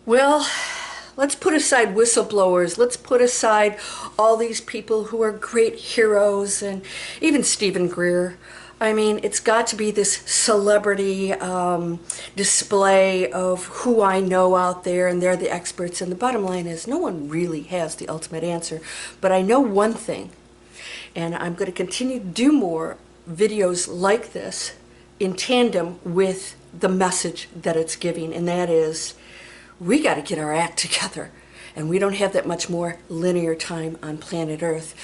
Well, let's put aside whistleblowers. Let's put aside all these people who are great heroes and even Stephen Greer. I mean, it's got to be this celebrity display of who I know out there, and they're the experts. And the bottom line is no one really has the ultimate answer. But I know one thing, and I'm going to continue to do more videos like this in tandem with the message that it's giving, and that is we got to get our act together. And we don't have that much more linear time on planet Earth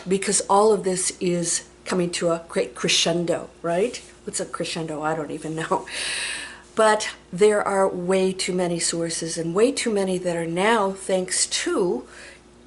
because all of this is coming to a great crescendo, right? What's a crescendo? I don't even know. But there are way too many sources and way too many that are now, thanks to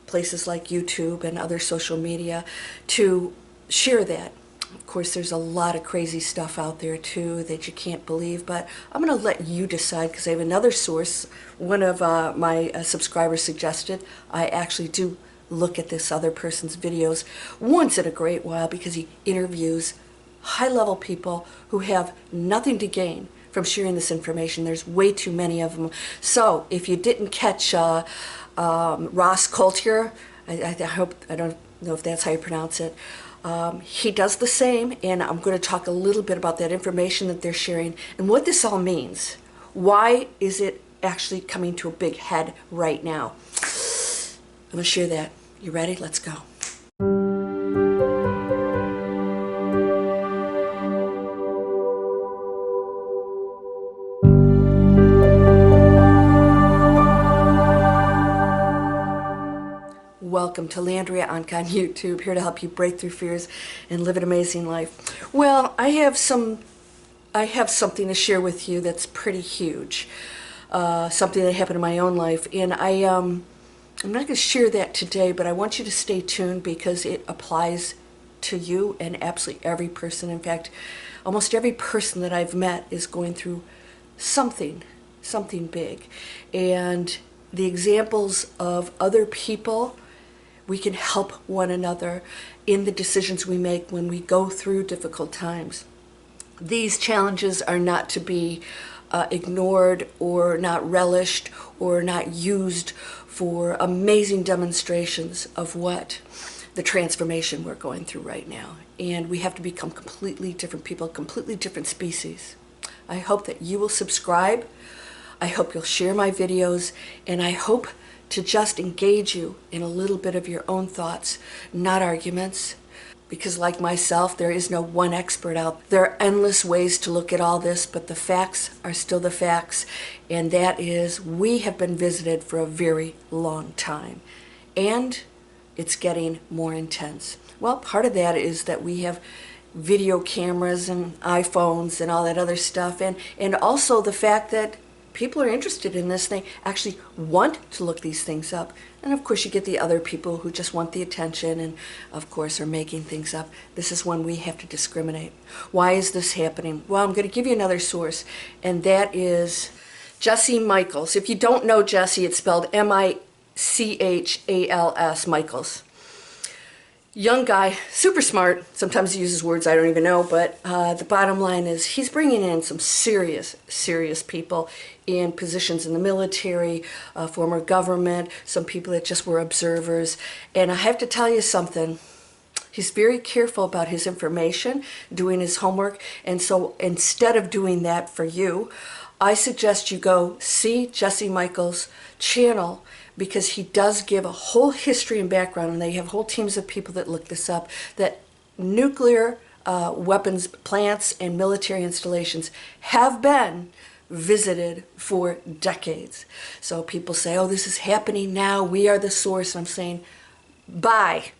places like YouTube and other social media, to share that. Of course, there's a lot of crazy stuff out there too that you can't believe, but I'm going to let you decide because I have another source. One of my subscribers suggested I actually do look at this other person's videos once in a great while because he interviews high-level people who have nothing to gain from sharing this information. There's way too many of them. So if you didn't catch Ross Coulter, I don't know if that's how you pronounce it, he does the same, and I'm going to talk a little bit about that information that they're sharing and what this all means. Why is it actually coming to a big head right now? I'm going to share that. You ready? Let's go. Welcome to Landria, Onkka on YouTube, here to help you break through fears and live an amazing life. Well, I have something to share with you that's pretty huge. Something that happened in my own life, and I'm not going to share that today, but I want you to stay tuned because it applies to you and absolutely every person. In fact, almost every person that I've met is going through something big. And the examples of other people, we can help one another in the decisions we make when we go through difficult times. These challenges are not to be ignored or not relished or not used for amazing demonstrations of what the transformation we're going through right now. And we have to become completely different people, completely different species. I hope that you will subscribe. I hope you'll share my videos, and I hope to just engage you in a little bit of your own thoughts, not arguments. Because like myself, there is no one expert out. There are endless ways to look at all this, but the facts are still the facts, and that is we have been visited for a very long time, and it's getting more intense. Well, part of that is that we have video cameras and iPhones and all that other stuff, and also the fact that people are interested in this. They actually want to look these things up. And of course you get the other people who just want the attention and of course are making things up. This is when we have to discriminate. Why is this happening? Well, I'm going to give you another source, and that is Jesse Michels. If you don't know Jesse, it's spelled M-I-C-H-A-L-S, Michels. Young guy, super smart. Sometimes he uses words I don't even know, but the bottom line is he's bringing in some serious people in positions in the military, former government, some people that just were observers. And I have to tell you something. He's very careful about his information, doing his homework. And so instead of doing that for you, I suggest you go see Jesse Michels' channel, because he does give a whole history and background, and they have whole teams of people that look this up, that nuclear weapons plants and military installations have been visited for decades. So people say, oh, this is happening now, we are the source. I'm saying, bye.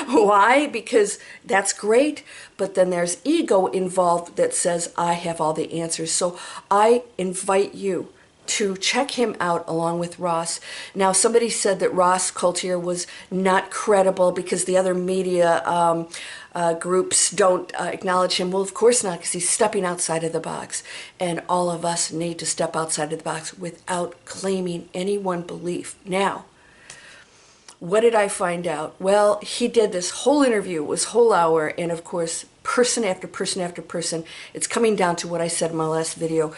Why? Because that's great, but then there's ego involved that says, I have all the answers. So I invite you to check him out along with Ross. Now, somebody said that Ross Coulter was not credible because the other media groups don't acknowledge him. Well, of course not, because he's stepping outside of the box. And all of us need to step outside of the box without claiming any one belief. Now, what did I find out? Well, he did this whole interview, it was a whole hour, and of course, person after person after person, it's coming down to what I said in my last video.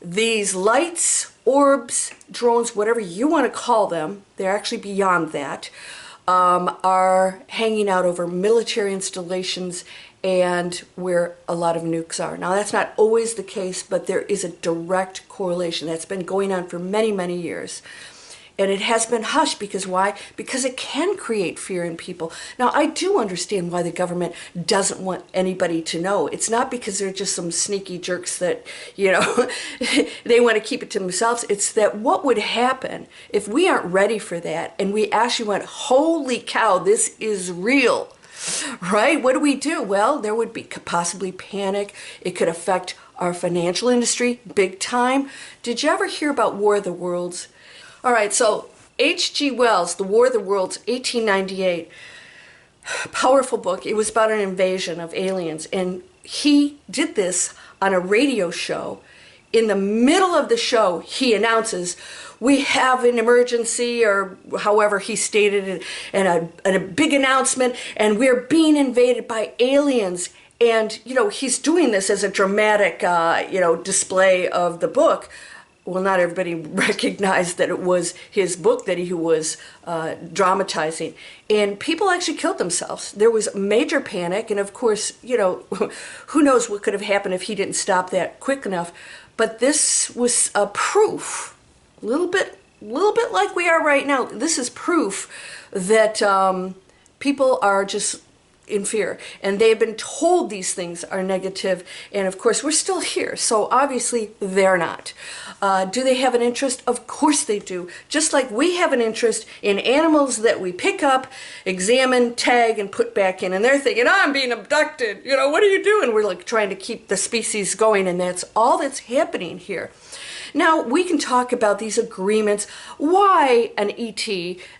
These lights orbs, drones, whatever you want to call them, they're actually beyond that, are hanging out over military installations and where a lot of nukes are. Now, that's not always the case, but there is a direct correlation that's been going on for many, many years. And it has been hushed because why? Because it can create fear in people. Now, I do understand why the government doesn't want anybody to know. It's not because they're just some sneaky jerks that, you know, they want to keep it to themselves. It's that what would happen if we aren't ready for that and we actually went, holy cow, this is real, right? What do we do? Well, there would be possibly panic. It could affect our financial industry big time. Did you ever hear about War of the Worlds? All right, so H.G. Wells, The War of the Worlds, 1898, powerful book. It was about an invasion of aliens, and he did this on a radio show. In the middle of the show, he announces, we have an emergency, or however he stated it, and a big announcement, and we're being invaded by aliens. And, you know, he's doing this as a dramatic, display of the book. Well, not everybody recognized that it was his book that he was dramatizing. And people actually killed themselves. There was major panic. And of course, you know, who knows what could have happened if he didn't stop that quick enough. But this was a proof, a little bit like we are right now. This is proof that people are just in fear, and they've been told these things are negative, and of course we're still here, so obviously they're not. Do they have an interest? Of course they do. Just like we have an interest in animals that we pick up, examine, tag, and put back in, and they're thinking, I'm being abducted, you know, what are you doing? We're like trying to keep the species going, and that's all that's happening here. Now, we can talk about these agreements, why an ET,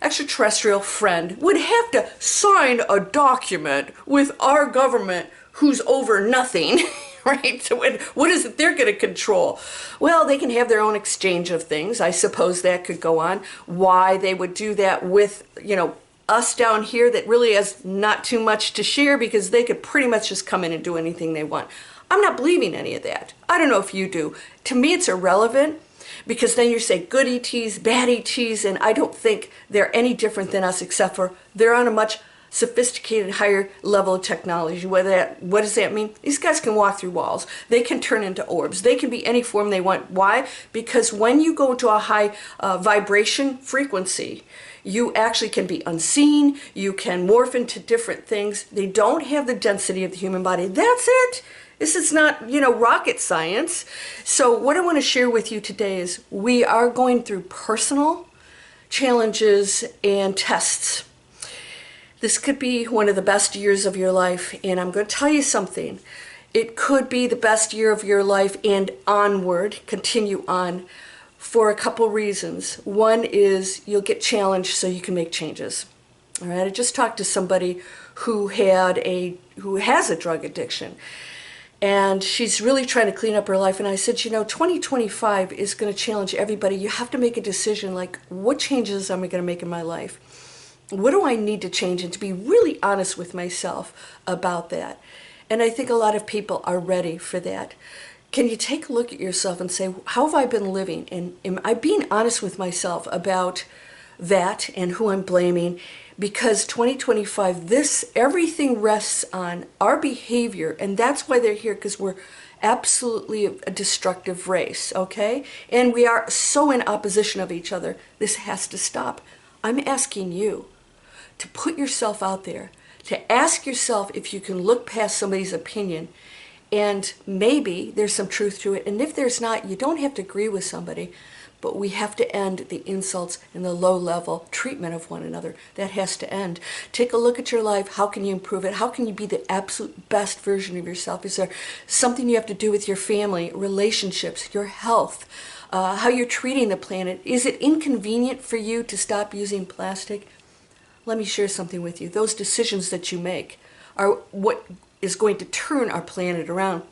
extraterrestrial friend, would have to sign a document with our government who's over nothing, right? So what is it they're going to control? Well, they can have their own exchange of things. I suppose that could go on. Why they would do that with, you know, us down here that really has not too much to share, because they could pretty much just come in and do anything they want. I'm not believing any of that. I don't know if you do. To me, it's irrelevant, because then you say good ETs, bad ETs, and I don't think they're any different than us, except for they're on a much sophisticated, higher level of technology. What does that mean? These guys can walk through walls. They can turn into orbs. They can be any form they want. Why? Because when you go to a high vibration frequency, you actually can be unseen. You can morph into different things. They don't have the density of the human body. That's it. This is not, you know, rocket science. So what I want to share with you today is we are going through personal challenges and tests. This could be one of the best years of your life, and I'm going to tell you something. It could be the best year of your life and onward, continue on, for a couple reasons. One is you'll get challenged so you can make changes. All right, I just talked to somebody who has a drug addiction. And she's really trying to clean up her life. And I said, you know, 2025 is going to challenge everybody. You have to make a decision, like, what changes am I going to make in my life? What do I need to change? And to be really honest with myself about that. And I think a lot of people are ready for that. Can you take a look at yourself and say, how have I been living? And am I being honest with myself about that and who I'm blaming? Because 2025, everything rests on our behavior, and that's why they're here, because we're absolutely a destructive race, okay? And we are so in opposition of each other. This has to stop. I'm asking you to put yourself out there, to ask yourself if you can look past somebody's opinion, and maybe there's some truth to it. And if there's not, you don't have to agree with somebody, but we have to end the insults and the low-level treatment of one another. That has to end. Take a look at your life. How can you improve it? How can you be the absolute best version of yourself? Is there something you have to do with your family, relationships, your health, how you're treating the planet? Is it inconvenient for you to stop using plastic? Let me share something with you. Those decisions that you make are what is going to turn our planet around.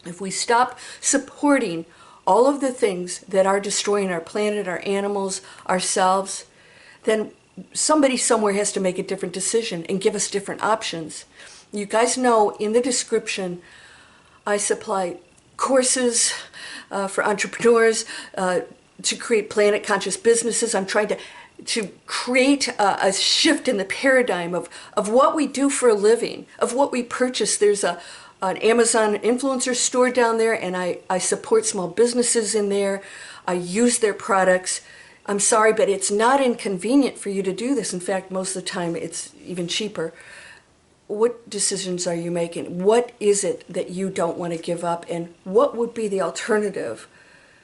If we stop supporting all of the things that are destroying our planet, our animals, ourselves, then somebody somewhere has to make a different decision and give us different options. You guys know in the description, I supply courses for entrepreneurs, to create planet-conscious businesses. I'm trying to create a shift in the paradigm of what we do for a living, of what we purchase. There's an Amazon influencer store down there, and I support small businesses in there. I use their products. I'm sorry, but it's not inconvenient for you to do this. In fact, most of the time it's even cheaper. What decisions are you making? What is it that you don't want to give up? And what would be the alternative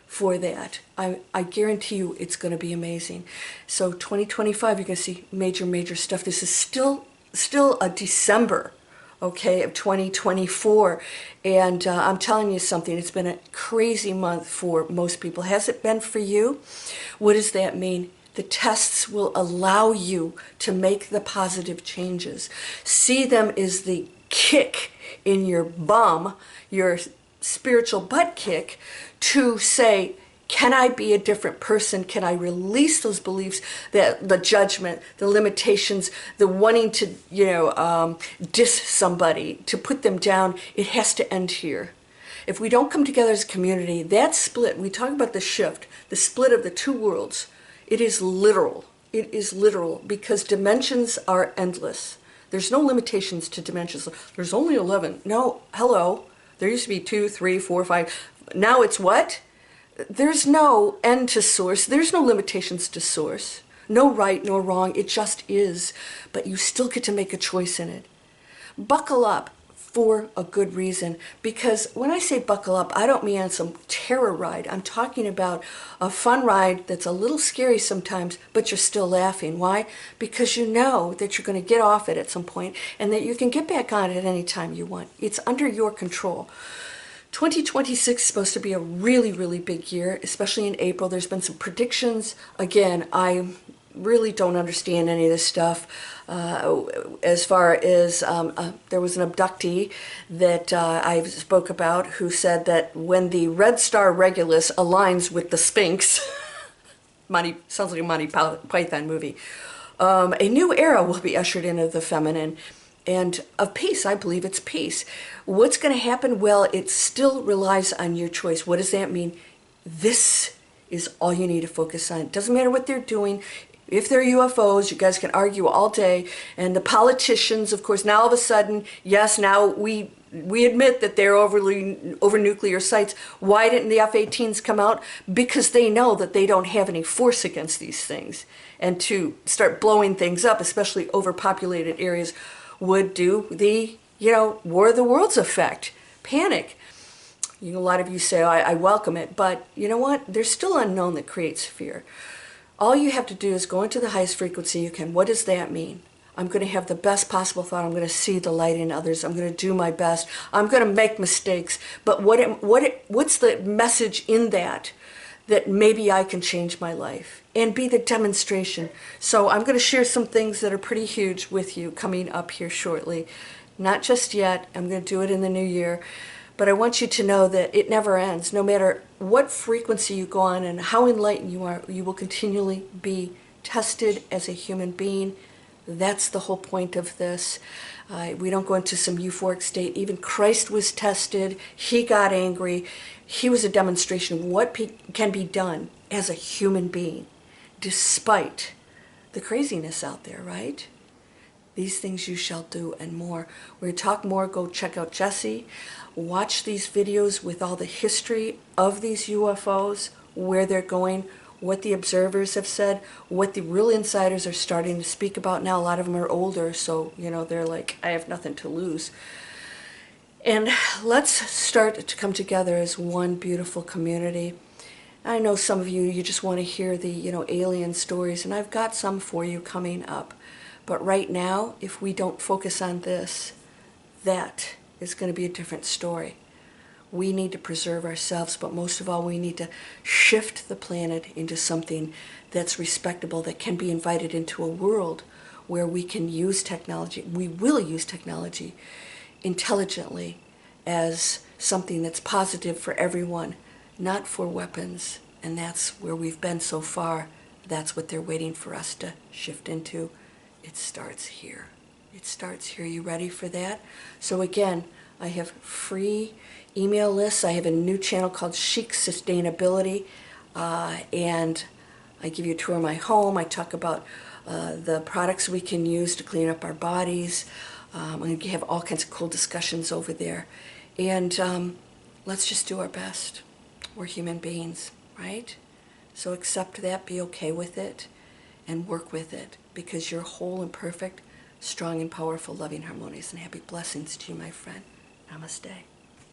for that? I guarantee you it's going to be amazing. So 2025, you're going to see major stuff. This is still a December, okay, of 2024. And I'm telling you something, it's been a crazy month for most people. Has it been for you? What does that mean? The tests will allow you to make the positive changes. See them as the kick in your bum, your spiritual butt kick, to say, can I be a different person? Can I release those beliefs, that the judgment, the limitations, the wanting to, diss somebody, to put them down? It has to end here. If we don't come together as a community, that split, we talk about the shift, the split of the two worlds, it is literal. It is literal because dimensions are endless. There's no limitations to dimensions. There's only 11. No, hello. There used to be 2, 3, 4, 5. Now it's what? There's no end to source. There's no limitations to source. No right nor wrong. It just is. But you still get to make a choice in it. Buckle up for a good reason. Because when I say buckle up, I don't mean on some terror ride. I'm talking about a fun ride that's a little scary sometimes, but you're still laughing. Why? Because you know that you're going to get off it at some point and that you can get back on it any time you want. It's under your control. 2026 is supposed to be a really big year, especially in April. There's been some predictions. Again, I really don't understand any of this stuff. As far as there was an abductee that I spoke about who said that when the Red Star Regulus aligns with the Sphinx, sounds like a Monty Python movie, a new era will be ushered into the feminine and of peace. I believe it's peace. What's going to happen? Well, it still relies on your choice. What does that mean? This is all you need to focus on. It doesn't matter what they're doing. If they're UFOs, you guys can argue all day. And the politicians, of course, now all of a sudden, yes, now we admit that they're over nuclear sites. Why didn't the F-18s come out? Because they know that they don't have any force against these things. And to start blowing things up, especially overpopulated areas, would do the, War of the Worlds effect. Panic. A lot of you say, I welcome it. But you know what? There's still unknown that creates fear. All you have to do is go into the highest frequency you can. What does that mean? I'm going to have the best possible thought. I'm going to see the light in others. I'm going to do my best. I'm going to make mistakes. But what's the message in that maybe I can change my life and be the demonstration? So I'm going to share some things that are pretty huge with you coming up here shortly. Not just yet. I'm going to do it in the new year. But I want you to know that it never ends. No matter what frequency you go on and how enlightened you are, you will continually be tested as a human being. That's the whole point of this. We don't go into some euphoric state. Even Christ was tested. He got angry. He was a demonstration of what can be done as a human being, despite the craziness out there, right? These things you shall do and more. We're going to talk more. Go check out Jessie. Watch these videos with all the history of these UFOs, where they're going, what the observers have said, what the real insiders are starting to speak about now. A lot of them are older, so, they're like, I have nothing to lose. And let's start to come together as one beautiful community. I know some of you just want to hear the, alien stories, and I've got some for you coming up. But right now, if we don't focus on this, that is going to be a different story. We need to preserve ourselves, but most of all, we need to shift the planet into something that's respectable, that can be invited into a world where we can use technology. We will use technology intelligently as something that's positive for everyone, not for weapons. And that's where we've been so far. That's what they're waiting for us to shift into. It starts here. It starts here. You ready for that? So again, I have free email lists. I have a new channel called Chic Sustainability. and I give you a tour of my home. I talk about the products we can use to clean up our bodies. We have all kinds of cool discussions over there. And let's just do our best. We're human beings, right? So accept that, be okay with it, and work with it, because you're whole and perfect, strong and powerful, loving, harmonious, and happy. Blessings to you, my friend. Namaste.